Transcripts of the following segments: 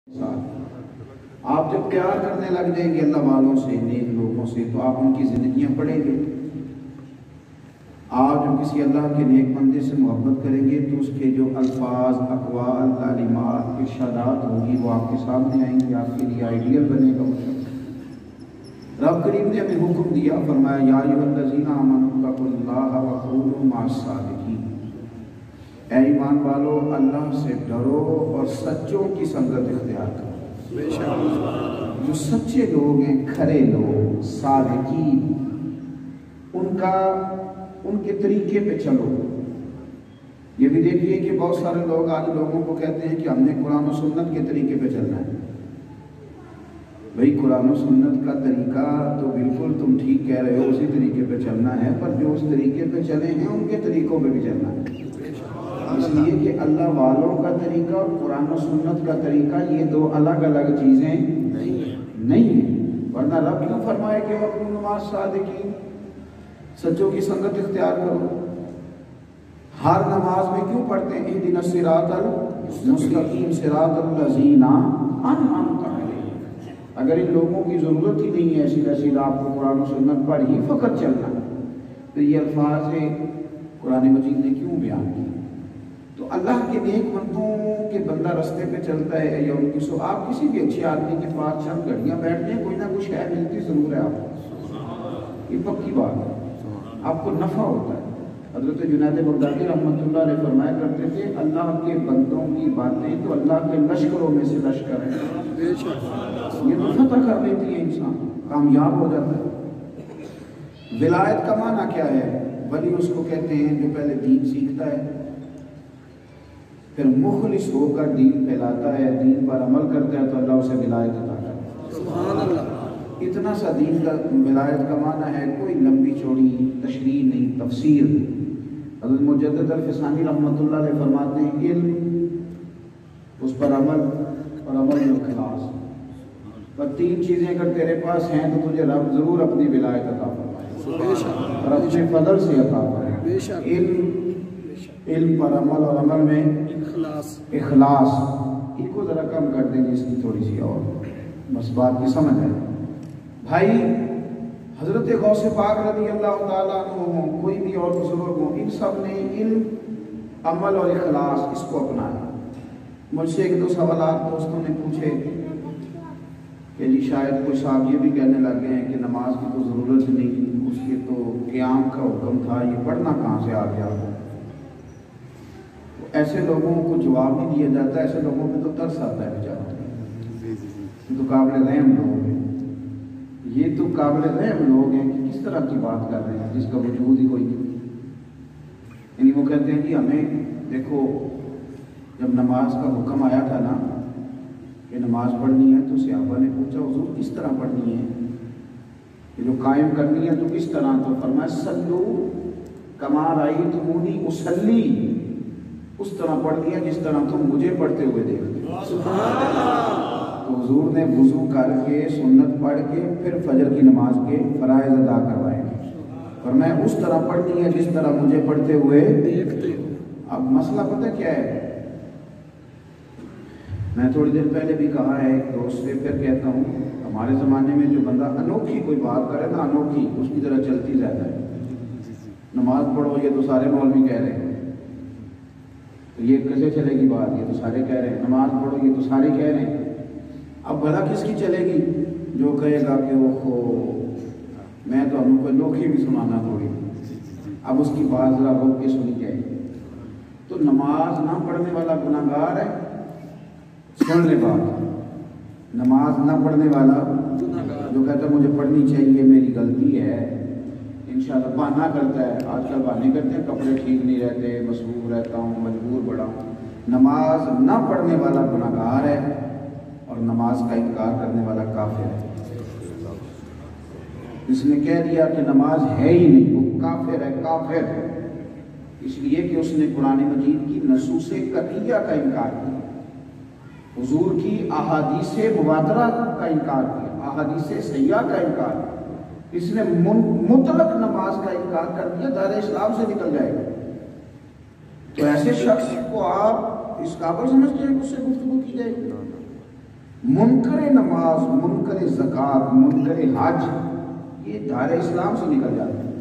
آپ جب پیار کرنے لگ جائیں گے اللہ والوں سے، نیک لوگوں سے، تو آپ ان کی زندگیاں پڑھیں گے۔ آپ جب کسی اللہ کے نیک بندے سے محبت کریں گے تو اس کے جو الفاظ، اقوال، تعلیمات، ارشادات ہوں گی وہ آپ کے سامنے آئیں گے، آپ کے لیے آئیڈیل بنے گا۔ رب کریم نے ہمیں حکم دیا، فرمایا یا ایھا الذین آمنوا اتقوا اللہ وکونوا مع الصادقین، اے ایمان والو اللہ سے ڈرو اور سچوں کی سنگت اختیار کرو۔ جو سچے لوگ ہیں، کھرے لوگ، صادقین، ان کے طریقے پہ چلو۔ یہ بھی دیکھیے کہ بہت سارے لوگ آج لوگوں کو کہتے ہیں کہ ہم نے قرآن و سنت کے طریقے پہ چلنا ہے۔ بھئی قرآن و سنت کا طریقہ تو بالکل تم ٹھیک کہہ رہے ہو، اسی طریقے پہ چلنا ہے، پر جو اس طریقے پہ چلے ہیں ان کے طریقوں پہ بھی چلنا ہے۔ اس لیے کہ اللہ والوں کا طریقہ اور قرآن و سنت کا طریقہ یہ دو الگ الگ چیزیں نہیں ہیں، ورنہ رب کیوں فرمائے کہ وَكُونُوا مَعَ الصَّادِقِينَ، سچوں کی سنگت اختیار کرو۔ ہر نماز میں کیوں پڑھتے ہیں اهْدِنَا الصِّرَاطَ الْمُسْتَقِيمَ صِرَاطَ الَّذِينَ أَنْعَمْتَ عَلَيْهِمْ؟ اگر ان لوگوں کی ضرورت ہی نہیں ہے سیدھا سیدھا آپ کو قرآن و سنت پر ہی فقط چلنا ہے، تو یہ الفاظ قرآن مجید نے کیوں بیان کیا؟ تو اللہ کے نیک بندوں کے بندہ رستے پہ چلتا ہے یا ان کی آپ کسی بھی اچھے آدمی کے پاس چند گھڑیاں بیٹھ جائیں، کوئی نہ کچھ ہے ملتی ضرور ہے آپ کو، یہ پکی بات ہے، آپ کو نفع ہوتا ہے۔ حضرت جنید بغدادی رحمۃ اللہ علیہ فرمایا کرتے تھے اللہ کے بندوں کی باتیں تو اللہ کے لشکروں میں سے لشکر ہے، یہ تو فتح کر لیتی ہے، انسان کامیاب ہو جاتا ہے۔ ولایت کا معنی کیا ہے؟ ولی اس کو کہتے ہیں جو پہلے دین سیکھتا ہے، پھر مخلص ہو کر دین پھیلاتا ہے، دین پر عمل کرتا ہے تو اللہ اسے ولایت عطا کرتا ہے۔ سبحان اللہ۔ اتنا سا دین کا ولایت کا معنی ہے، کوئی لمبی چوڑی تشریح نہیں، تفسیر نہیں۔ حضرت مجدد الفسانی رحمۃ اللہ علیہ فرماتے ہیں علم، اس پر عمل اور عمل میں اخلاص، پر تین چیزیں اگر تیرے پاس ہیں تو تجھے رب ضرور اپنی ولایت عطا فرمائے اور اپنے فضل سے عطا فرمائے۔ علم پر عمل اور عمل میں اخلاص، ان کو ذرا کم کر دیں گے، اس کی تھوڑی سی اور بس بات کی سمجھ ہے۔ بھائی حضرت غوث پاک رضی اللہ تعالیٰ عنہ ہوں، کوئی بھی اور بزرگ ہوں، ان سب نے علم، عمل اور اخلاص اس کو اپنایا۔ مجھ سے ایک دو سوالات دوستوں نے پوچھے کہ جی شاید کوئی صاحب یہ بھی کہنے لگ گئے ہیں کہ نماز کی تو ضرورت نہیں، اس کے تو قیام کا حکم تھا، یہ پڑھنا کہاں سے آ گیا؟ ایسے لوگوں کو جواب نہیں دیا جاتا، ایسے لوگوں پہ تو ترس آتا ہے بیچارہ، یہ تو قابل رحم لوگ ہیں، یہ تو قابل رحم لوگ ہیں کہ کس طرح کی بات کر رہے ہیں جس کا وجود ہی کوئی نہیں۔ یعنی وہ کہتے ہیں کہ ہمیں دیکھو جب نماز کا حکم آیا تھا نا کہ نماز پڑھنی ہے تو صحابہ نے پوچھا حضور کس طرح پڑھنی ہے، یہ جو قائم کرنی ہے تو کس طرح؟ تو فرمایا صلو کما رأیتمونی اصلی، اس طرح پڑھنی ہے جس طرح تم مجھے پڑھتے ہوئے دیکھتے ہو۔ سبحان اللہ۔ تو حضور نے وضو کر کے سنت پڑھ کے پھر فجر کی نماز کے فرائض ادا کروائے، فرمایا اس طرح پڑھنی ہے جس طرح مجھے پڑھتے ہوئے دیکھتے ہو۔ اب مسئلہ پتہ کیا ہے؟ میں تھوڑی دیر پہلے بھی کہا ہے ایک دوست سے، پھر کہتا ہوں، ہمارے زمانے میں جو بندہ انوکھی کوئی بات کرے نا، انوکھی، اس کی طرح چلتی زیادہ ہے۔ نماز پڑھو یہ تو سارے مولوی کہہ رہے ہیں، تو یہ کیسے چلے گی بات؟ یہ تو سارے کہہ رہے ہیں۔ نماز پڑھو یہ تو سارے کہہ رہے ہیں، اب بھلا کس کی چلے گی؟ جو کہے گا کہ اوہو میں تو ہم کو انوکھی بھی سنانا تھوڑی، اب اس کی بات ذرا روک کے سنی جائے۔ تو نماز نہ پڑھنے والا گناہ گار ہے، سن لے بات، نماز نہ پڑھنے والا جو کہتا ہے مجھے پڑھنی چاہیے، میری غلطی ہے، انشاءاللہ بہانہ کرتا ہے، آج کل بہانے کرتے ہیں، کپڑے ٹھیک نہیں رہتے، مصروف رہتا ہوں، مجبور بڑا ہوں۔ نماز نہ پڑھنے والا گناہ گار ہے اور نماز کا انکار کرنے والا کافر ہے۔ اس نے کہہ دیا کہ نماز ہے ہی نہیں، وہ کافر ہے، کافر ہے، اس لیے کہ اس نے قرآن مجید کی نصوص قطعیہ کا انکار کیا، حضور کی احادیث مبادرہ کا انکار کیا، احادیث صحیحہ کا انکار کیا، اس نے مطلق نماز کا انکار کر دیا، دائرہ اسلام سے نکل جائے گا۔ تو ایسے شخص کو آپ اس قابل سمجھتے ہیں کہ اس سے گفتگو کی جائے گی؟ منکر نماز، منکر زکات، منکر حج، یہ دائرہ اسلام سے نکل جاتے ہیں۔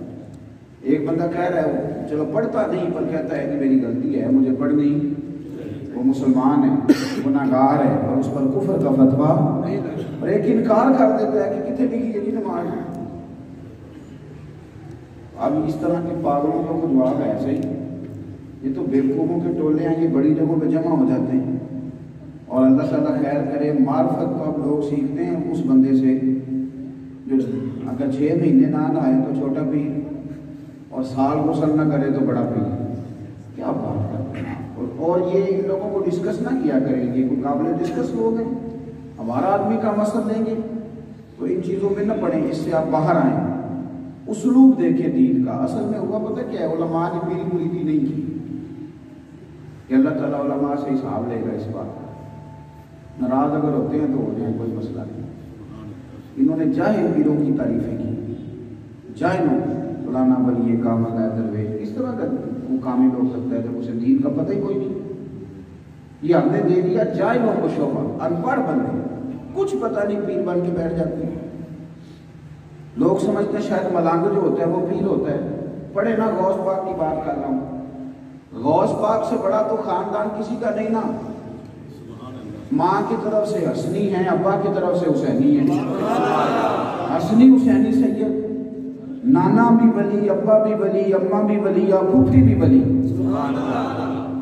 ایک بندہ کہہ رہا ہے چلو پڑھتا نہیں پر کہتا ہے کہ میری غلطی ہے مجھے پڑھنی، وہ مسلمان ہے، گناہگار ہے اور اس پر کفر کا فتویٰ، اور ایک انکار کر دیتا ہے کہ کتنے لکھی گئی نماز۔ اب اس طرح کے پاگلوں کا کچھ جواب ہے ایسے ہی، یہ تو بیوقوفوں کے ٹولے ہیں، یہ بڑی جگہوں پہ جمع ہو جاتے ہیں، اور اللہ تعالیٰ خیر کرے معرفت کو اب لوگ سیکھتے ہیں اس بندے سے جو اگر 6 مہینے نہ نہائے تو چھوٹا پیر، اور سال غسل نہ کرے تو بڑا پیر۔ کیا بات کرتے ہیں، اور یہ ان لوگوں کو ڈسکس نہ کیا کریں گے، کوئی قابل ڈسکس لوگ ہیں، ہمارا آدمی کا مسئلہ لیں گے تو ان چیزوں میں نہ پڑیں، اس سے آپ باہر آئیں۔ اسلوب دیکھیں دین کا، اصل میں ہوا پتہ کیا ہے، علماء نے میری مریدی نہیں کی کہ اللہ تعالیٰ علماء سے حساب لے گا اس بات کا، ناراض اگر ہوتے ہیں تو ہو جائیں، کوئی مسئلہ نہیں۔ انہوں نے جاہل پیروں کی تعریفیں کی، جاہلوں فلانا ولی کامل ہے درویش، اس طرح کا وہ کامی ہو سکتا ہے جب اسے دین کا پتہ ہی کوئی نہیں۔ یہ ہم نے دے دیا جاہلوں کو شعبہ، ان پڑھ بندے کچھ پتہ نہیں پیر بن کے بیٹھ جاتے ہیں۔ لوگ سمجھتے ہیں شاید ملانگ جو ہوتا ہے وہ پیر ہوتا ہے، پڑھے نا غوث پاک کی بات کر رہا ہوں، غوث پاک سے بڑا تو خاندان کسی کا نہیں نا، ماں کی طرف سے حسنی ہیں، ابا کی طرف سے حسینی ہیں، حسنی حسینی سید، نانا بھی ولی، ابا بھی ولی، اماں بھی ولی، پھوپھی بھی ولی۔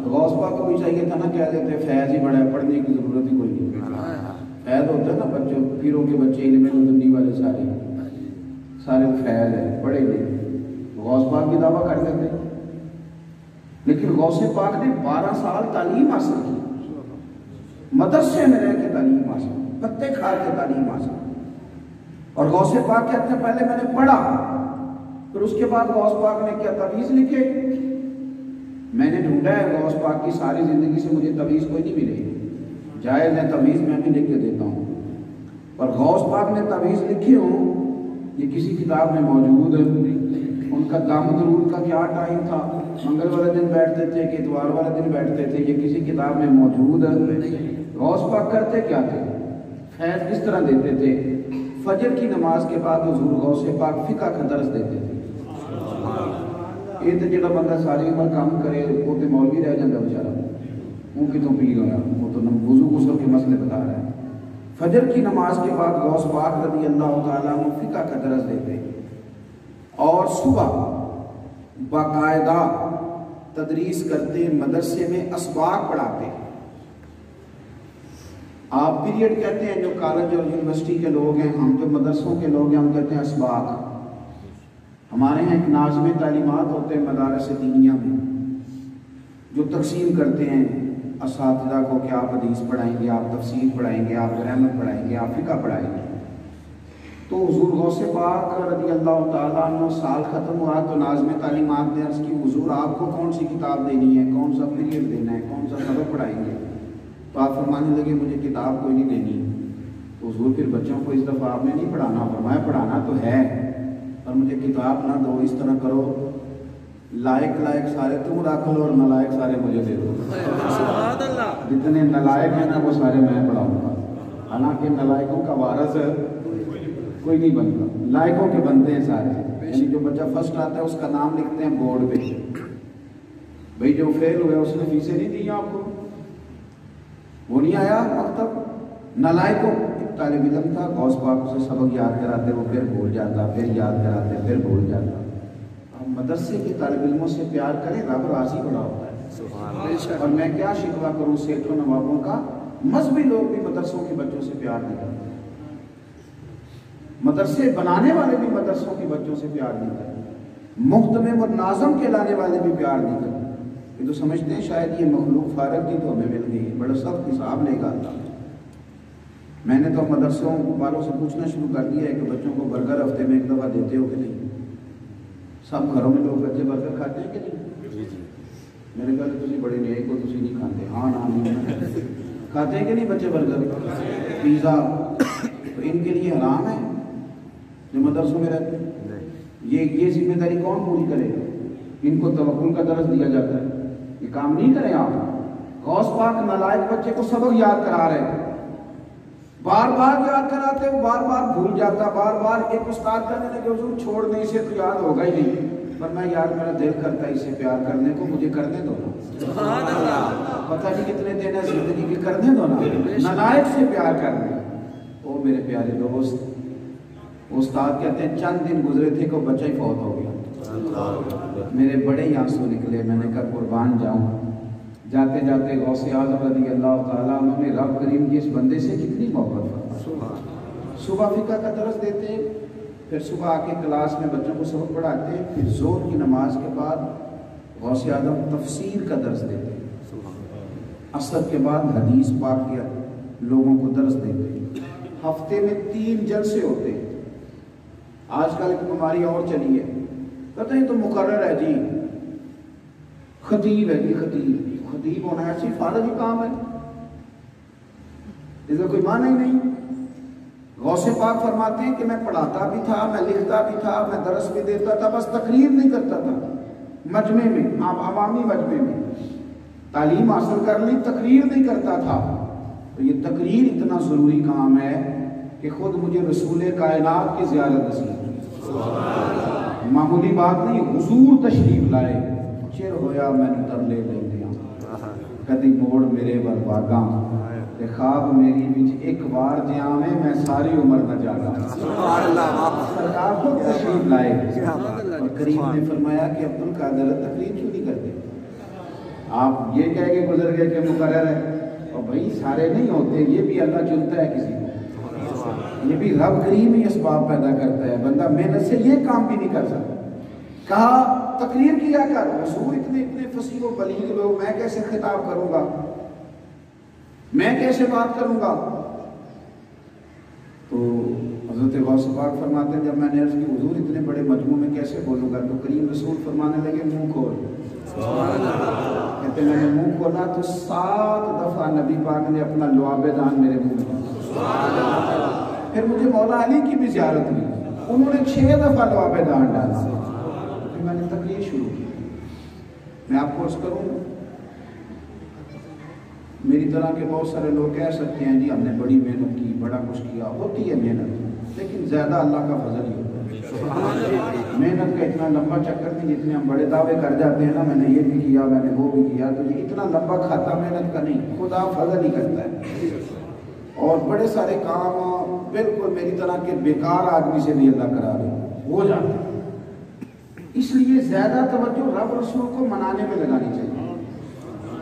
غوث پاک کو بھی چاہیے تھا نا، کہہ دیتے فیض ہی بڑا ہے، پڑھنے کی ضرورت ہی کوئی نہیں، فیض ہوتا ہے نا بچوں، پیروں کے بچے علم دنی والے سارے فیض ہے، پڑھے گئے، غوث پاک کی دعویٰ کر دیتے۔ لیکن غوث پاک نے 12 سال تعلیم حاصل کی، مدرسے میں رہ کے تعلیم حاصل، پتے کھا کے تعلیم حاصل، اور غوث پاک کہتے ہیں پہلے میں نے پڑھا، پھر اس کے بعد غوث پاک نے کیا تویز لکھے، میں نے ڈھونڈا ہے غوث پاک کی ساری زندگی سے مجھے تویز کوئی نہیں ملی، جائز ہے تویز میں بھی لکھ کے دیتا ہوں، پر غوث پاک نے تویز لکھی ہوں یہ کسی کتاب میں موجود ہے۔ ان کا دامد رول کا کیا ٹائم تھا، منگل والے دن بیٹھتے تھے کہ اتوار والے دن بیٹھتے تھے، یہ کسی کتاب میں موجود ہے۔ غوث پاک کرتے کیا تھے، فیض کس طرح دیتے تھے، فجر کی نماز کے بعد حضور غوث پاک فقہ کا درس دیتے تھے۔ یہ تو جڑا بندہ ساری عمر کام کرے وہ تو مولوی رہ جاتا بیچارہ، وہ کتوں پیر ہویا، وہ تو وضو غسل کے مسئلے بتا رہا ہے۔ فجر کی نماز کے بعد غوث پاک رضی اللہ تعالیٰ عنہ فقہ کا درس دیتے، اور صبح باقاعدہ تدریس کرتے، مدرسے میں اسباق پڑھاتے۔ آپ پیریڈ کہتے ہیں جو کالج اور یونیورسٹی کے لوگ ہیں، ہم جو مدرسوں کے لوگ ہیں ہم کہتے ہیں اسباق۔ ہمارے یہاں ایک ناظم تعلیمات ہوتے ہیں مدارس دینیہ میں جو تقسیم کرتے ہیں اساتذہ کو کہ آپ حدیث پڑھائیں گے، آپ تفسیر پڑھائیں گے، آپ گرامر پڑھائیں گے، آپ فقہ پڑھائیں گے۔ تو حضور غوث پاک رضی اللہ تعالیٰ عنہ سال ختم ہوا تو ناظم تعلیمات نے عرض کی حضور آپ کو کون سی کتاب دینی ہے، کون سا پیریڈ دینا ہے، کون سا سبق پڑھائیں گے؟ تو آپ فرمانے لگے مجھے کتاب کوئی نہیں دینی۔ تو حضور پھر بچوں کو اس دفعہ آپ نے نہیں پڑھانا، فرمایا پڑھانا تو ہے پر مجھے کتاب نہ دو، اس طرح کرو لائق سارے تم رکھ لو اور نالائق سارے مجھے دے دو۔ جتنے نالائق ہیں نا وہ سارے میں پڑھاؤں گا، حالانکہ نالائقوں کا وارث کوئی نہیں بنتا، لائقوں کے بنتے ہیں سارے۔ یعنی جو بچہ فرسٹ آتا ہے اس کا نام لکھتے ہیں بورڈ پہ، بھئی جو فیل ہوئے اس نے فیسیں نہیں دی آپ کو، وہ نہیں آیا مکتب۔ نالائقوں طالب علم تھا، غوث پاک اسے سبق یاد کراتے، وہ پھر بھول جاتا، پھر یاد کراتے، پھر بھول جاتا۔ مدرسے کے طالب علموں سے پیار کریں، رب راضی بڑا ہوتا ہے۔ اور میں کیا شکوہ کروں سیٹوں نوابوں کا، مذہبی لوگ بھی مدرسوں کے بچوں سے پیار نہیں کرتے، مدرسے بنانے والے بھی مدرسوں کے بچوں سے پیار نہیں کرتے، مختمم اور ناظم کے لانے والے بھی پیار نہیں کرتے۔ یہ تو سمجھتے ہیں شاید یہ مخلوق فارغ کی تو ہمیں مل گئی ہے، بڑا سخت حساب لے گا اللہ۔ میں نے تو مدرسوں والوں سے پوچھنا شروع کر دیا ہے کہ بچوں کو برگر ہفتے میں ایک دفعہ دیتے ہو کہ نہیں؟ سب گھروں میں لوگ بچے برگر کھاتے ہیں کہ نہیں؟ میں نے کہا تسی بڑے نیک ہو، تسی نہیں کھاتے؟ ہاں نہیں کھاتے ہیں کہ نہیں بچے برگر، پیزا؟ تو ان کے لیے حرام ہے جو مدرسوں میں رہتے ہیں؟ یہ ذمہ داری کون پوری کرے گا؟ ان کو توکل کا درس دیا جاتا ہے، یہ کام نہیں کریں آپ۔ غوث پاک نالائق بچے کو سبق یاد کرا رہے ہیں، بار بار یاد کراتے وہ بار بار بھول جاتا، بار بار ایک استاد کہنے لگے حضور چھوڑنے اسے تو یاد ہوگا ہی نہیں، پر میں یار میرا دل کرتا ہے اسے پیار کرنے کو، مجھے کرنے دو نا، سبحان اللہ، پتہ نہیں کتنے دن ہے زندگی کے، کرنے دو نا، نالائق سے پیار کرنے۔ او میرے پیارے دوست، استاد کہتے ہیں چند دن گزرے تھے کہ بچہ ہی فوت ہو گیا، میرے بڑے ہی آنسو نکلے، میں نے کہا قربان جاؤں۔ جاتے جاتے غوث اعظم رضی اللہ تعالیٰ عنہ نے رب کریم کی اس بندے سے کتنی محبت فرمائی۔ صبح فقہ کا درس دیتے، پھر صبح آ کے کلاس میں بچوں کو سبق پڑھاتے، پھر ظہر کی نماز کے بعد غوث اعظم تفسیر کا درس دیتے، عصر کے بعد حدیث پاک کے لوگوں کو درس دیتے، ہفتے میں 3 جلسے ہوتے۔ آج کل ایک بیماری اور چلی ہے، کہتے ہیں تو مقرر ہے جی، خطیب ہے جی، خطیب ہونا ایسی فارغ ہی کام ہے، اس کا کوئی معنی ہی نہیں۔ غوث پاک فرماتے ہیں کہ میں پڑھاتا بھی تھا، میں لکھتا بھی تھا، میں درس بھی دیتا تھا، بس تقریر نہیں کرتا تھا مجمع میں، عوامی مجمع میں تعلیم حاصل کر لی، تقریر نہیں کرتا تھا۔ تو یہ تقریر اتنا ضروری کام ہے کہ خود مجھے رسول کائنات کی زیارت نصیب، معمولی بات نہیں، حضور تشریف لائے، چر ہویا میں نے ترلے لے دیا، کدی موڑ میرے برباگاں، تے خواب میری وچ ایک بار جاویں میں ساری عمر نہ جاگا۔ سرکار خود تشریف لائے، اور کریم نے فرمایا کہ عبد القادر تقریر کیوں نہیں کرتے؟ آپ یہ کہہ کے گزر گئے کہ مقرر ہے، اور بھائی سارے نہیں ہوتے، یہ بھی اللہ چنتا ہے کسی کو، یہ بھی رب کریم ہی اسباب پیدا کرتا ہے، بندہ محنت سے یہ کام بھی نہیں کر سکتا۔ کہا تقریر کیا کر، حضور اتنے فصیح و بلیغ لوگ، میں کیسے خطاب کروں گا، میں کیسے بات کروں گا؟ تو حضرت غوث پاک فرماتے ہیں جب میں نے عرض کی حضور اتنے بڑے مجموع میں کیسے بولوں گا، تو کریم رسول فرمانے لگے منہ کھول۔ کہتے میں نے منہ کھولا تو 7 دفعہ نبی پاک نے اپنا لعاب دہن میرے منہ میں، پھر مجھے مولا علی کی بھی زیارت ہوئی، انہوں نے 6 دفعہ لعاب دہن ڈالا، پھر میں نے تقریر شروع کی۔ میں آپ کو عرض کروں، میری طرح کے بہت سارے لوگ کہہ سکتے ہیں جی ہم نے بڑی محنت کی، بڑا کچھ کیا، ہوتی ہے محنت، لیکن زیادہ اللہ کا فضل ہی ہوتا ہے۔ محنت کا اتنا لمبا چکر نہیں، جتنے ہم بڑے دعوے کر جاتے ہیں نا، میں نے یہ بھی کیا، میں نے وہ بھی کیا، تو یہ اتنا لمبا کھاتا محنت کا نہیں، خدا فضل ہی کرتا ہے۔ اور بڑے سارے کام بالکل میری طرح کے بیکار آدمی سے بھی اللہ کرا دے، ہو جاتا ہے۔ اس لیے زیادہ توجہ رب رسول کو منانے میں لگانی چاہیے،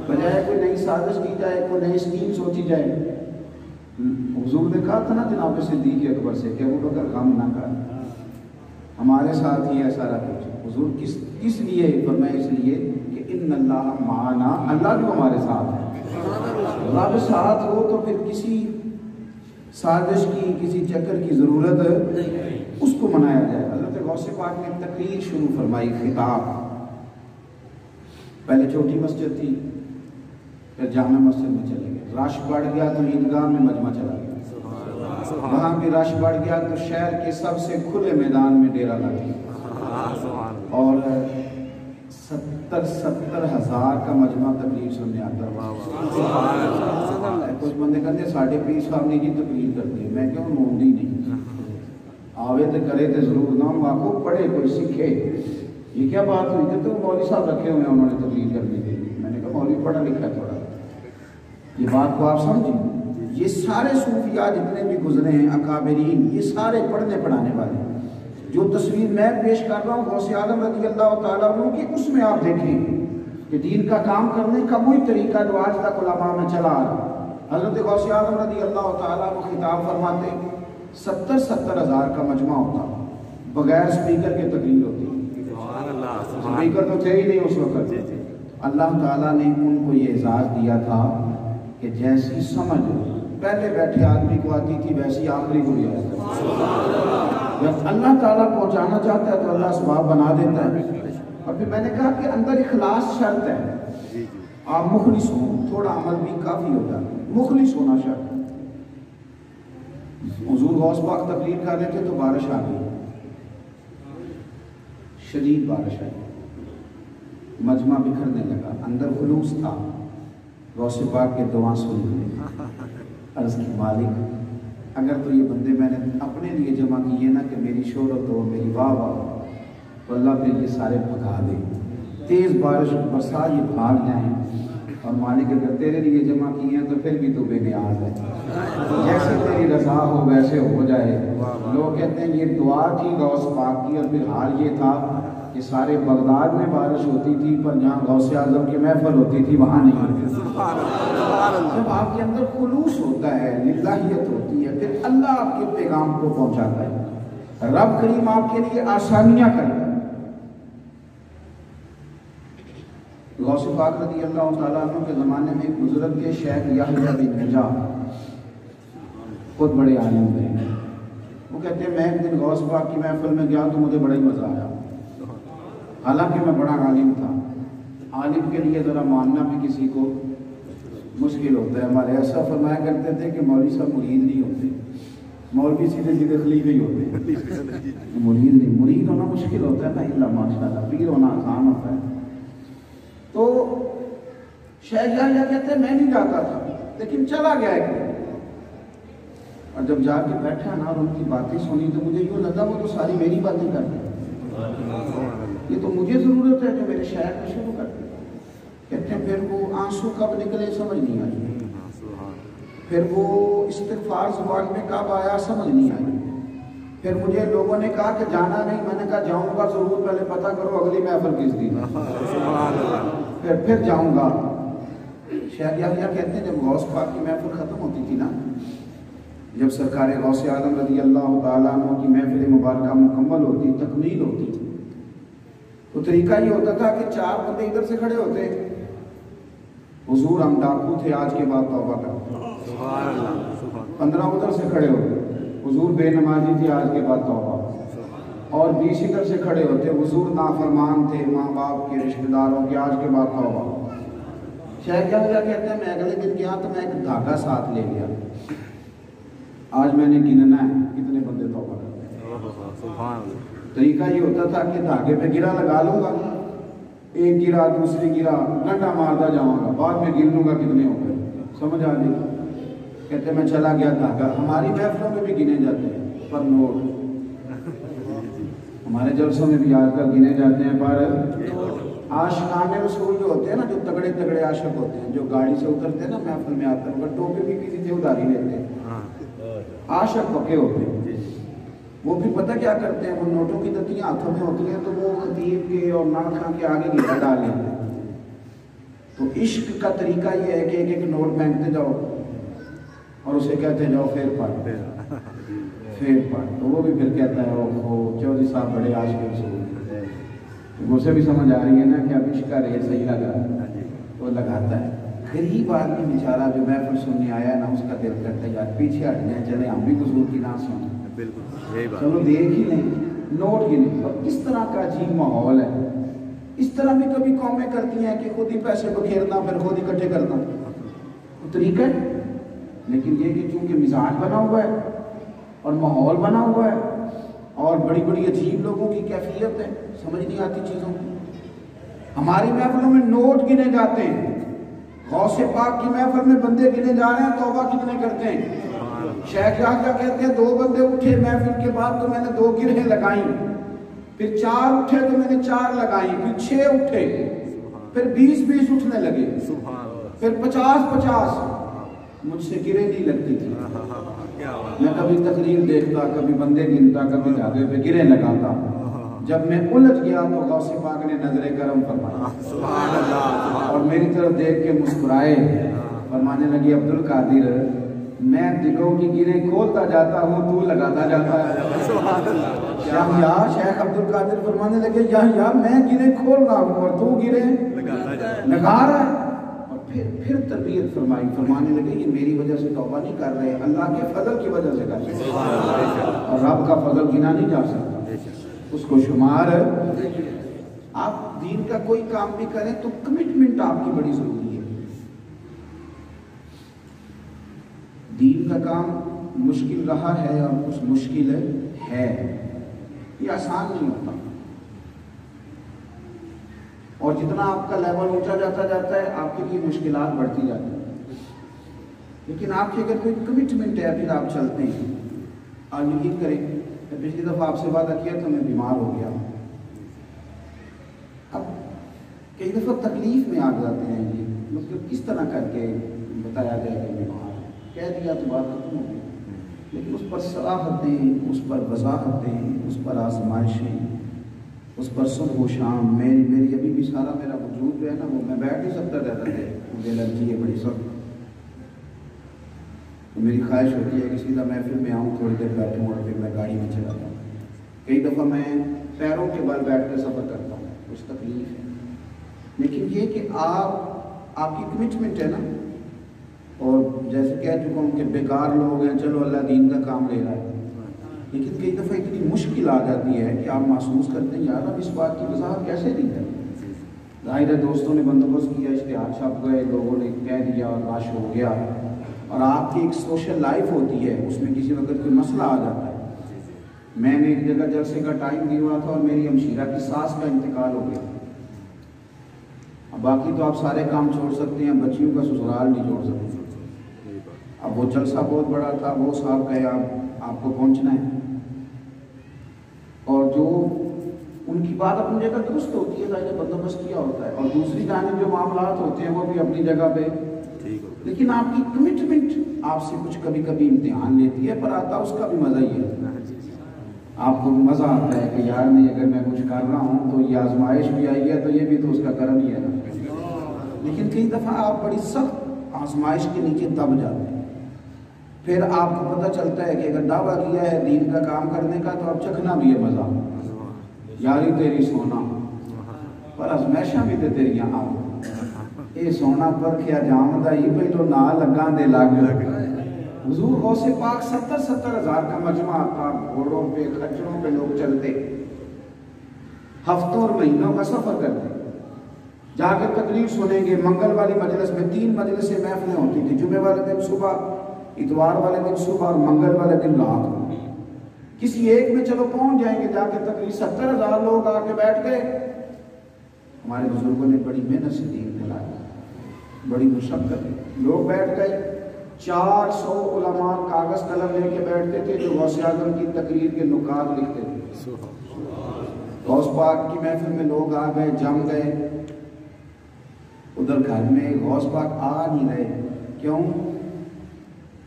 بجائے کوئی نئی سازش کی جائے، کوئی نئی اسکیم سوچی جائے۔ حضور نے کہا تھا نا جناب صدیق اکبر سے کہ ابو بکر غم نہ کر، ہمارے ساتھ ہی ہے سارا کچھ۔ حضور کس لیے فرمایا؟ اس لیے کہ ان اللہ معنا، اللہ بھی ہمارے ساتھ ہے۔ رب ساتھ ہو تو پھر کسی سازش کی، کسی چکر کی ضرورت اس کو منایا جائے۔ حضرت غوث پاک نے تقریر شروع فرمائی، خطاب۔ پہلے چھوٹی مسجد تھی، پھر جامع مسجد میں چلے گئے، رش بڑھ گیا تو عیدگاہ میں مجمع چلا گیا، وہاں بھی رش بڑھ گیا تو شہر کے سب سے کھلے میدان میں ڈیرا لگ گیا، اور 70 ہزار کا مجمع تقریر سننے آتا ہے۔ کچھ بندے کہتے ہیں ساڑھے پیر صاحب نے کی تقریر کرتے ہیں، میں کہوں موڑی نہیں، آوے تو کرے تو ضرور نہ، واقع پڑھے کوئی سیکھے۔ یہ کیا بات ہوئی کہ تو مولوی صاحب رکھے ہوئے ہیں انہوں نے تقریر کرنے کے لیے؟ میں نے کہا مولوی پڑھا لکھا ہے تھوڑا، یہ بات کو آپ سمجھیں۔ یہ سارے صوفیاء جتنے بھی گزرے ہیں اکابرین، یہ سارے پڑھنے پڑھانے والے ہیں۔ جو تصویر میں پیش کر رہا ہوں غوث اعظم رضی اللہ تعالیٰ عنہ کی، اس میں آپ دیکھیں کہ دین کا کام کرنے کا وہی طریقہ جو آج تک علماء میں چلا آ رہا۔ حضرت غوث اعظم رضی اللہ تعالیٰ عنہ خطاب فرماتے 70 ہزار کا مجمع ہوتا، بغیر سپیکر کے تقریر ہوتی، سپیکر تو تھے ہی نہیں اس وقت۔ اللہ تعالیٰ نے ان کو یہ اعزاز دیا تھا کہ جیسی سمجھ پہلے بیٹھے آدمی کو آتی تھی ویسی آخری کو بھی آتی ہے۔ جب اللہ تعالیٰ پہنچانا چاہتا ہے تو اللہ اسباب بنا دیتا ہے۔ اور پھر میں نے کہا کہ اندر اخلاص شرط ہے، آپ مخلص ہوں، تھوڑا عمل بھی کافی ہوتا ہے، مخلص ہونا شرط ہے۔ حضور غوث پاک تقریر کر رہے تھے تو بارش آ گئی، شدید بارش آئی، مجمع بکھرنے لگا، اندر خلوص تھا۔ غوث پاک کے دعا سن لی، عرض کی مالک اگر تو یہ بندے میں نے اپنے لیے جمع کیے نا کہ میری شہرت ہو، میری واہ واہ، تو اللہ پھر یہ سارے بھگا دے، تیز بارش برسا یہ بھاگ جائیں، اور مالک اگر تیرے لیے جمع کیے ہیں تو پھر بھی تو بے نیاز ہے، جیسے تیری رضا ہو ویسے ہو جائے۔ لوگ کہتے ہیں یہ دعا تھی غوث پاک کی، اور پھر حال یہ تھا کہ سارے بغداد میں بارش ہوتی تھی پر جہاں غوث اعظم کی محفل ہوتی تھی وہاں نہیں ہوتی تھی۔ جب آپ کے اندر خلوص ہوتا ہے، للہیت ہوتی ہے، پھر اللہ آپ کے پیغام کو پہنچاتا ہے، رب کریم آپ کے لیے آسانیاں کرتا ہے۔ غوث پاک رضی اللہ تعالیٰ عنہ کے زمانے میں ایک بزرگ کے شیخ یحییٰ بن نجاح، خود بڑے عالم تھے، وہ کہتے ہیں میں ایک دن غوث پاک کی محفل میں گیا تو مجھے بڑا ہی مزہ آیا، حالانکہ میں بڑا عالم تھا۔ عالم کے لیے ذرا ماننا بھی کسی کو مشکل ہوتا ہے۔ ہمارے ایسا فرمایا کرتے تھے کہ مولوی صاحب مرید نہیں ہوتے، مولوی سیدھے سیدھے خلیفے ہی ہوتے، مرید نہیں، مرید ہونا مشکل ہوتا ہے نا، اللہ ماشاء اللہ، پیر ہونا آسان ہوتا ہے۔ تو شیخ یحییٰ کہتے ہیں میں نہیں جاتا تھا لیکن چلا گیا ایک دن، اور جب جا کے بیٹھا نا اور ان کی باتیں سنی تو مجھے یوں لگا وہ تو ساری میری باتیں کرتے ہیں، یہ تو مجھے ضرورت ہے کہ میرے شاعر کو شروع کر دیں۔ کہتے ہیں پھر وہ آنسو کب نکلے سمجھ نہیں آئی، پھر وہ استغفار زبان میں کب آیا سمجھ نہیں آئی، پھر مجھے لوگوں نے کہا کہ جانا نہیں، میں نے کہا جاؤں گا ضرور، پہلے پتہ کرو اگلی محفل کس دن، پھر جاؤں گا۔ شیخ یحییٰ کہتے ہیں جب غوث پاک کی محفل ختم ہوتی تھی نا، جب سرکار غوث اعظم رضی اللہ تعالیٰ عنہ کی محفل مبارکہ مکمل ہوتی، تکمیل ہوتی، تو طریقہ یہ ہوتا تھا کہ 4 بندے ادھر سے کھڑے ہوتے، حضور ہم ڈاکو تھے آج کے بعد توبہ کرتے، 15 ادھر سے کھڑے ہوتے، حضور بے نمازی تھے آج کے بعد توبہ، اور 20 ادھر سے کھڑے ہوتے، حضور نافرمان تھے ماں باپ کے رشتہ داروں کے آج کے بعد توبہ۔ شیخ یحییٰ کہتے ہیں میں اگلے دن گیا تو میں ایک دھاگا ساتھ لے گیا، آج میں نے گننا ہے کتنے بندے توبہ کرتے ہیں۔ طریقہ یہ ہوتا تھا کہ دھاگے پہ گرا لگا لوں گا، ایک گرا دوسری گرا ڈنڈا مارتا جاؤں گا، بعد میں گر لوں گا کتنے ہو گئے، سمجھ آ گئی۔ کہتے میں چلا گیا دھاگا، ہماری محفلوں میں بھی گنے جاتے ہیں پر نوٹ، ہمارے جلسوں میں بھی آج کل گنے جاتے ہیں پر عاشقان رسول جو ہوتے ہیں نا، جو تگڑے تگڑے عاشق ہوتے ہیں، جو گاڑی سے اترتے ہیں نا محفل میں آتے ہیں، ٹوپی بھی کسی سے ادھاری لیتے ہیں، عاشق پکے ہوتے ہیں، وہ بھی پتہ کیا کرتے ہیں، وہ نوٹوں کی دتیاں ہاتھوں میں ہوتی ہیں تو وہ خطیب کے اور نعت خواں کے آگے گرا ڈال لیتے ہیں۔ تو عشق کا طریقہ یہ ہے کہ ایک ایک نوٹ پھینکتے جاؤ اور اسے کہتے جاؤ پھر پڑھ، تو وہ بھی پھر کہتا ہے اوہ چودھری صاحب بڑے عاشق رسول، اسے بھی سمجھ آ رہی ہے نا کہ اب عشق کا ریٹ صحیح لگا، وہ لگاتا ہے۔ غریب آدمی بیچارہ جو محفل سننے آیا نا، اس کا دل کرتا ہے یار پیچھے ہٹ جائیں، چلے ہم بھی حضور کی نہ سنیں، چلو دیکھ ہی نہیں، نوٹ گنے۔ اور کس طرح کا عجیب ماحول ہے، اس طرح بھی کبھی قومیں کرتی ہیں کہ خود ہی پیسے بکھیرنا پھر خود ہی اکٹھے کرنا، طریقہ ہے۔ لیکن یہ کہ چونکہ مزاج بنا ہوا ہے اور ماحول بنا ہوا ہے اور بڑی بڑی عجیب لوگوں کی کیفیت ہے، سمجھ نہیں آتی چیزوں کو۔ ہماری محفلوں میں نوٹ گنے جاتے ہیں، غوث پاک کی محفل میں بندے گنے جا رہے ہیں، توبہ کتنے کرتے ہیں۔ شیخ یحییٰ کہتے ہیں 2 بندے اٹھے محفل کے بعد تو میں نے 2 گرہیں لگائیں، پھر 4 اٹھے تو میں نے 4 لگائیں، پھر 6 اٹھے، پھر 20 اٹھنے لگے، پھر 50 مجھ سے گرے نہیں لگتی تھی۔ میں کبھی تقریر دیکھتا، کبھی بندے گنتا، کبھی دھاگے پہ گرے لگاتا، جب میں الجھ گیا تو غوث پاک نے نظر کرم فرمایا اور میری طرف دیکھ کے مسکرائے، فرمانے لگی عبدالقادر میں دلوں کی گریں کھولتا جاتا ہوں، تو لگاتا جاتا ہے۔ یحییٰ شیخ عبدالقادر فرمانے لگے یحییٰ میں گریں کھول رہا ہوں اور تو گریں لگا رہا ہے۔ اور پھر تربیت فرمائی، فرمانے لگے یہ میری وجہ سے توبہ نہیں کر رہے، اللہ کے فضل کی وجہ سے کر رہے، اور رب کا فضل گنا نہیں جا سکتا، اس کو شمار۔ آپ دین کا کوئی کام بھی کریں تو کمٹمنٹ آپ کی بڑی ضروری ہے۔ دین کا کام مشکل رہا ہے اور کچھ مشکل ہے، یہ آسان نہیں ہوتا، اور جتنا آپ کا لیول اونچا جاتا ہے آپ کے لیے مشکلات بڑھتی جاتی ہیں۔ لیکن آپ کی اگر کوئی کمٹمنٹ ہے پھر آپ چلتے ہیں. آپ یقین کریں میں پچھلی دفعہ آپ سے وعدہ کیا تو میں بیمار ہو گیا. اب کئی دفعہ تکلیف میں آ جاتے ہیں جی مطلب کس طرح کر کے بتایا جائے کہ بیمار کہہ دیا تو بات ختم ہو گئی. لیکن اس پر صراحتیں، اس پر وضاحتیں، اس پر آزمائشیں، اس پر صبح و شام میری ابھی بھی سارا میرا وجود جو ہے نا وہ میں بیٹھ نہیں سکتا زیادہ دیر. مجھے الرجی ہے بڑی سخت. میری خواہش ہوتی ہے کہ سیدھا محفل میں آؤں تھوڑی دیر بیٹھوں اور پھر میں گاڑی میں چلا جاؤں. کئی دفعہ میں پیروں کے بل بیٹھ کے سفر کرتا ہوں. کچھ تکلیف ہے لیکن یہ کہ آپ کی کمٹمنٹ ہے نا. اور جیسے کہہ چکا ہوں کہ بیکار لوگ ہیں چلو اللہ دین کا کام لے رہا ہے. لیکن کئی دفعہ اتنی مشکل آ جاتی ہے کہ آپ محسوس کرتے ہیں یار اب اس بات کی وضاحت کیسے دی جائے. ظاہر ہے دوستوں نے بندوبست کیا، اشتہار چھپ گئے، لوگوں نے کہہ دیا اور رش ہو گیا. اور آپ کی ایک سوشل لائف ہوتی ہے اس میں کسی وقت کوئی مسئلہ آ جاتا ہے. میں نے ایک جگہ جلسے کا ٹائم دیا ہوا تھا اور میری ہمشیرہ کی ساس کا انتقال ہو گیا. اب باقی تو آپ سارے کام چھوڑ سکتے ہیں، بچیوں کا سسرال نہیں چھوڑ سکتے. اب وہ جلسہ بہت بڑا تھا، وہ صاحب کہے آپ کو پہنچنا ہے. اور جو ان کی بات اپنی جگہ درست ہوتی ہے، ظاہر بندوبست کیا ہوتا ہے. اور دوسری جانب جو معاملات ہوتے ہیں وہ بھی اپنی جگہ پہ. لیکن آپ کی کمٹمنٹ آپ سے کچھ کبھی کبھی امتحان لیتی ہے، پر آتا اس کا بھی مزہ ہی ہے. آپ کو مزہ آتا ہے کہ یار نہیں اگر میں کچھ کر رہا ہوں تو یہ آزمائش بھی آئی ہے تو یہ بھی تو اس کا کرم ہی ہے نا. لیکن کئی دفعہ آپ بڑی سخت آزمائش کے نیچے دب جاتے ہیں. پھر آپ کو پتہ چلتا ہے کہ اگر دعویٰ کیا ہے دین کا کام کرنے کا تو اب چکھنا بھی ہے مزہ. یاری تیری سونا پر آزمائشاں بھی تے تیریاں آ اے سونا پر کیا جامدہ ہی پہلو نہ لگاں دے لگ. حضور غوث پاک 70 ہزار کا مجمع آتا، گھوڑوں پہ کھچروں پہ لوگ چلتے، ہفتوں اور مہینوں کا سفر کرتے، جا کے تقریر سنیں گے. منگل والی مجلس میں 3 مجلسیں محفلیں ہوتی تھی، جمعے والے دن صبح، اتوار والے دن صبح اور منگل والے دن رات کو. کسی ایک میں چلو پہنچ جائیں گے جا کے تقریر. 70 ہزار لوگ آ کے بیٹھ گئے. ہمارے بزرگوں نے بڑی محنت سے دین پھیلایا، بڑی مشقت. لوگ بیٹھ گئے. 400 علماء کاغذ قلم لے کے بیٹھتے تھے جو غوث اعظم کی تقریر کے نکات لکھتے تھے. غوث پاک کی محفل میں لوگ آ گئے، جم گئے. ادھر گھر میں غوث پاک آ نہیں رہے. کیوں؟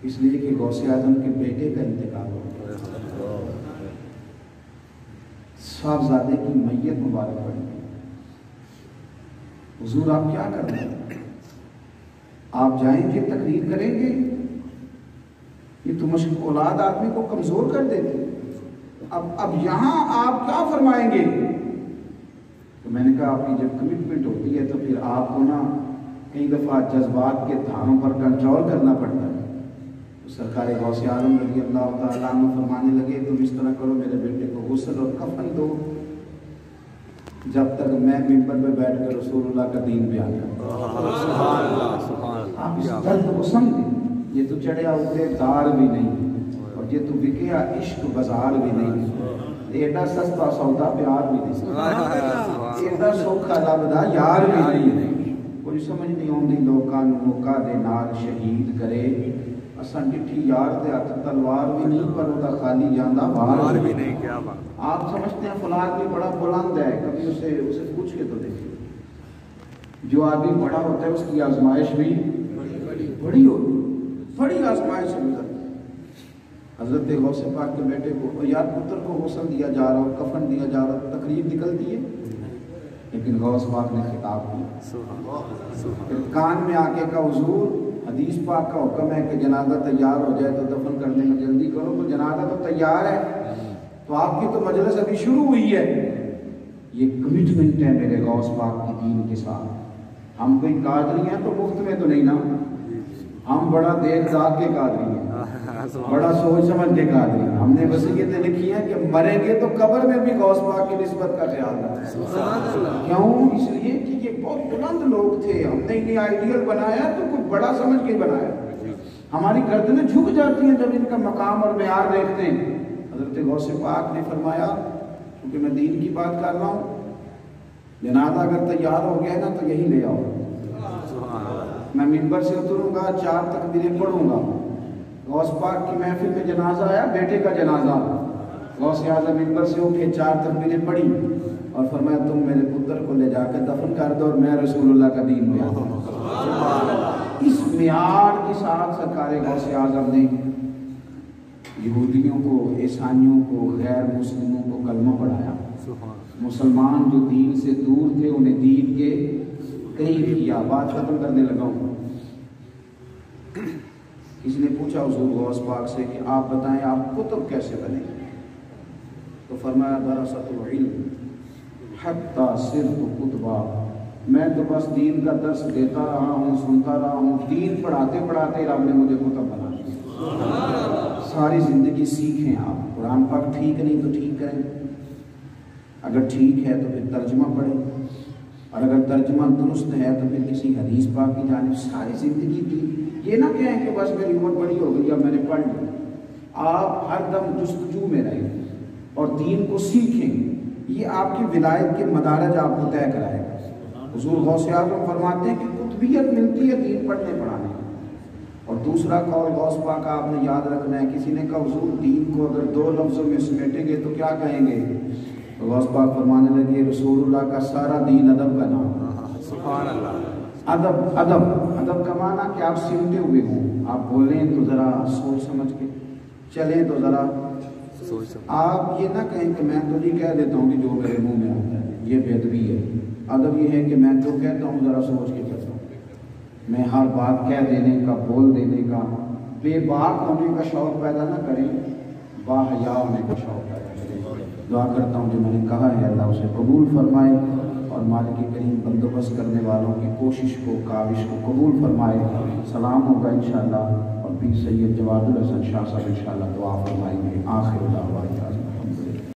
اس لیے کہ غوث اعظم کے بیٹے کا انتقال ہو گیا. صاحبزادے کی میت مبارک پڑی. حضور آپ کیا کر رہے ہیں؟ آپ جائیں گے تقریر کریں گے؟ یہ تو مشکل اولاد آدمی کو کمزور کر دیتی. اب یہاں آپ کیا فرمائیں گے؟ تو میں نے کہا آپ کی جب کمٹمنٹ ہوتی ہے تو پھر آپ کو نا کئی دفعہ جذبات کے دھاروں پر کنٹرول کرنا پڑتا ہے. تو سرکار غوث اعظم رضی اللہ تعالیٰ عنہ فرمانے لگے تم اس طرح کرو، میرے بیٹے کو غسل اور کفن دو جب تک میں ممبر پہ بیٹھ کر رسول اللہ کا دین بیان کروں. آپ اس درد کو سمجھیں. یہ تو چڑھیا اترے دار بھی نہیں اور یہ تو بکیا عشق بازار بھی نہیں. ایڈا سستا سودا پیار بھی نہیں، ایڈا سوکھا لبدا یار بھی نہیں. کوئی سمجھ نہیں آتی لوکاں موقع دے نال شہید کرے. اساں ڈٹھی یار دے ہاتھ تلوار بھی نہیں پر وہ خالی جاندہ وار بھی نہیں. کیا بات! آپ سمجھتے ہیں فلاں بھی بڑا بلند ہے، کبھی اسے پوچھ کے تو دیکھیں. جو آدمی بڑا ہوتا ہے اس کی آزمائش بھی بڑی ہوتی، بڑی آزمائش سے گزرتی. حضرت غوث پاک کے بیٹے کو یار پتر کو غسل دیا جا رہا ہو، کفن دیا جا رہا ہو، تقریب نکلتی ہے. لیکن غوث پاک نے خطاب کیا. کان میں آ کے کہا حضور حدیث پاک کا حکم ہے کہ جنازہ تیار ہو جائے تو دفن کرنے میں جلدی کرو. تو جنازہ تو تیار ہے، تو آپ کی تو مجلس ابھی شروع ہوئی ہے. یہ کمٹمنٹ ہے میرے غوث پاک کی دین کے ساتھ. ہم کوئی قادری ہیں تو مفت میں تو نہیں نا، ہم بڑا دیکھ داکھ کے قادری ہیں، بڑا سوچ سمجھ کے قادری ہیں. ہم نے وصیتیں لکھی ہیں کہ مریں گے تو قبر میں بھی غوث پاک کی نسبت کا خیال رکھیں. کیوں؟ اس لیے کہ یہ بہت بلند لوگ تھے. ہم نے انہیں آئیڈیل بنایا تو کچھ بڑا سمجھ کے بنایا. ہماری گردنیں جھک جاتی ہیں جب ان کا مقام اور معیار دیکھتے ہیں. حضرت غوث پاک نے فرمایا کیونکہ میں دین کی بات کر رہا ہوں، جنازہ اگر تیار ہو گیا نا تو یہی لے آؤ. میں منبر سے اتروں گا 4 تکبیریں پڑھوں گا. غوث پاک کی محفل میں جنازہ آیا، بیٹے کا جنازہ. غوث اعظم منبر سے اٹھے 4 تکبیریں پڑھی اور فرمایا تم میرے پتر کو لے جا کے دفن کر دو اور میں رسول اللہ کا دین میں آتا ہوں. اس معیار کے ساتھ سرکار غوث اعظم نے یہودیوں کو، عیسائیوں کو، غیر مسلموں کو کلمہ پڑھایا. مسلمان جو دین سے دور تھے انہیں دین کے قریب کیا. بات ختم کرنے لگا ہوں. کسی نے پوچھا حضور غوث پاک سے کہ آپ بتائیں آپ کتب کیسے بنے؟ تو فرمایا درست العلم حتی صرت کتبا، میں تو بس دین کا درس دیتا رہا ہوں، سنتا رہا ہوں، دین پڑھاتے پڑھاتے رب نے مجھے کتب بنا دیا. ساری زندگی سیکھیں آپ. قرآن پاک ٹھیک نہیں تو ٹھیک کریں، اگر ٹھیک ہے تو پھر ترجمہ پڑھیں، اور اگر ترجمہ درست ہے تو پھر کسی حدیث پاک کی جانب. ساری زندگی دی. یہ نہ کہیں کہ بس میری عمر بڑی ہو گئی اب میں نے پڑھ لی. آپ ہر دم جستجو میں رہیں اور دین کو سیکھیں. یہ آپ کی ولایت کے مدارج آپ کو طے کرائے گا. حضور غوث اعظم فرماتے ہیں کہ قطبیت ملتی ہے دین پڑھنے پڑھانے. اور دوسرا قول غوث پاک آپ نے یاد رکھنا ہے. کسی نے کہا حضور دین کو اگر 2 لفظوں میں سمیٹیں گے تو کیا کہیں گے؟ تو غوث پاک فرمانے لگے رسول اللہ کا سارا دین ادب کا نام. سبحان اللہ. ادب ادب ادب کا معنی کہ آپ سمٹے ہوئے ہوں. آپ بولیں تو ذرا سوچ سمجھ کے چلیں تو ذرا آپ یہ نہ کہیں کہ میں تو نہیں کہہ دیتا ہوں کہ جو میرے منہ میں آتا ہے. یہ بے ادبی ہے. ادب یہ ہے کہ میں جو کہتا ہوں ذرا سوچ کے کہتا ہوں. میں ہر بات کہہ دینے کا، بول دینے کا، بے باک ہونے کا شوق پیدا نہ کریں، باحیا ہونے کا شوق پیدا کریں. دعا کرتا ہوں جو میں نے کہا ہے اللہ اسے قبول فرمائے اور مالک کریم بندوبست کرنے والوں کی کوشش کو، کاوش کو قبول فرمائے. سلام ہوگا انشاءاللہ اور پیر سید جواد الحسن شاہ صاحب انشاءاللہ دعا فرمائیں گے. آخر دعوانا